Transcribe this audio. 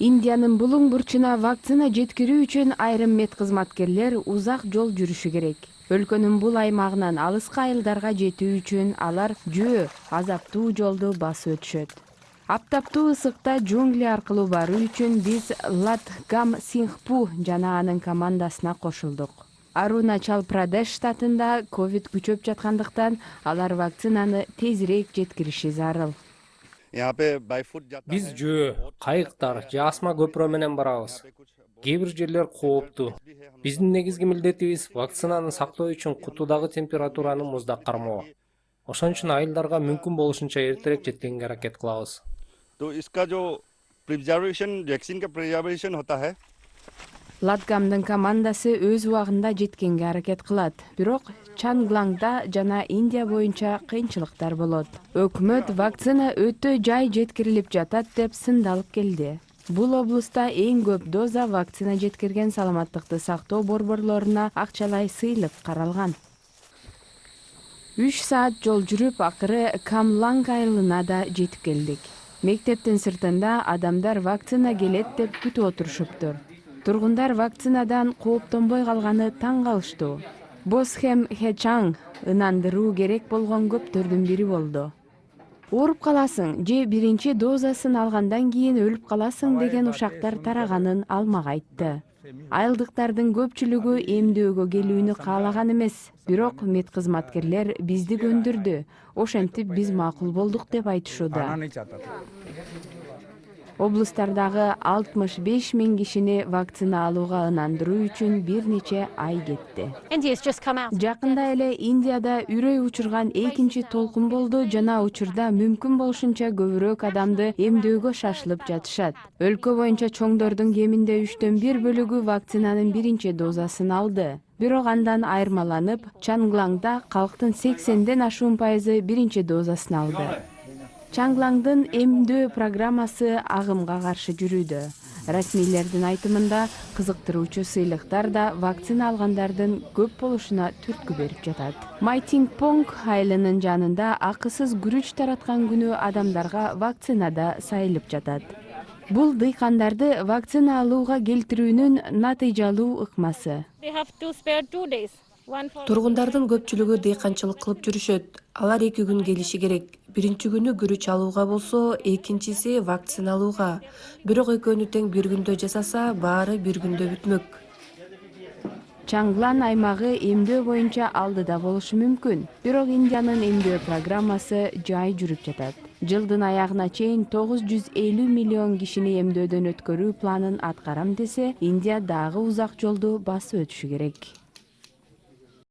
Индиянын булуң бурчуна вакцина жеткирүү үчүн айрым медкызматкерлер узак жол жүрүшү керек. Өлкөнүн бул аймагынан алыска айылдарга жетүү үчүн алар жөө, азаптуу жолду басып өтүшөт. Аптаптуу ысыкта джунгли аркылуу баруу үчүн биз Латгам Сингпу жана анын командасына кошулдук. Аруначал Прадеш штатында ковид күчөп жаткандыктан алар вакцинаны тезирээк жеткириши зарыл. Биз жөө, кайыктар же асма көпүрө менен барабыз. Кээ бир жерлер кооптуу. Биздин негизги милдетибиз вакцинаны сактоо үчүн кутудагы температураны муздак кармоо. Ошон үчүн айылдарга мүмкүн болушунча эртерээк жеткенге аракет кылабыз. Латгамдын командасы өз убагында жеткенге аракет кылат. Бирок Чанглангда жана Индия боюнча кыйынчылыктар болот. Өкмөт вакцина өтө жай жеткирилип жатат деп сындалып келди. Бул облуста эң көп доза вакцина жеткирген саламаттыкты сактоо борборлоруна акчалай сыйлык каралган. 3 саат жол жүрүп, акыры Камланг айылына да жетип келдик. Мектептин сыртында адамдар вакцина келет деп күтүп отурушуптур. Тургундар вакцинадан кооптонбой калганы таң калыштуу. Босхем Хечанг ынандыруу керек болгон көптөрдүн бири болду. Ооруп каласың же биринчи дозасын алгандан кийин өлүп каласың деген ушактар тараганын ал мага айтты. Айылдыктардын көпчүлүгү эмдөөгө келүүнү каалаган эмес, бирок медкызматкерлер бизди көндүрдү. Ошентип биз макул болдук деп айтышууда. Облустардагы 65 000 кишини вакцина алууга ынандыруу үчүн бир нече ай кетти. Жакында эле Индияда үрөй учурган экинчи толкун болду жана учурда мүмкүн болушунча көбүрөөк адамды эмдөөгө шашылып жатышат. Өлкө боюнча чоңдордун кеминде 1/3 бөлүгү вакцинанын биринчи дозасын алды. Бирок андан айырмаланып, Чанглангда калктын 80ден ашуун пайызы биринчи дозасын алды. Чанглангдын эмдөө программасы агымга каршы жүрүүдө. Расмийлердин айтымында кызыктыруучу сыйлыктар да вакцина алгандардын көп болушуна түрткү берип жатат. Майтингпонг айылынын жанында акысыз күрүч тараткан күнү адамдарга вакцина да сайылып жатат. Бул дыйкандарды вакцина алууга келтирүүнүн натыйжалуу ыкмасы. Тургундардын көпчүлүгү дыйканчылык кылып жүрүшөт. Алар 2 күн келиши керек. Биринчи күнү күрүч алууга болсо, экинчиси вакцина алууга. Бирок экөөнү тең бир күндө жасаса, баары бир күндө бүтмөк. Чанглан аймагы эмдөө боюнча алдыда болушу мүмкүн. Бирок Индиянын эмдөө программасы жай жүрүп жатат. Жылдын аягына чейин 950 миллион кишини эмдөөдөн өткөрүү планын аткарам десе, Индия дагы узак жолду басып өтүшү керек.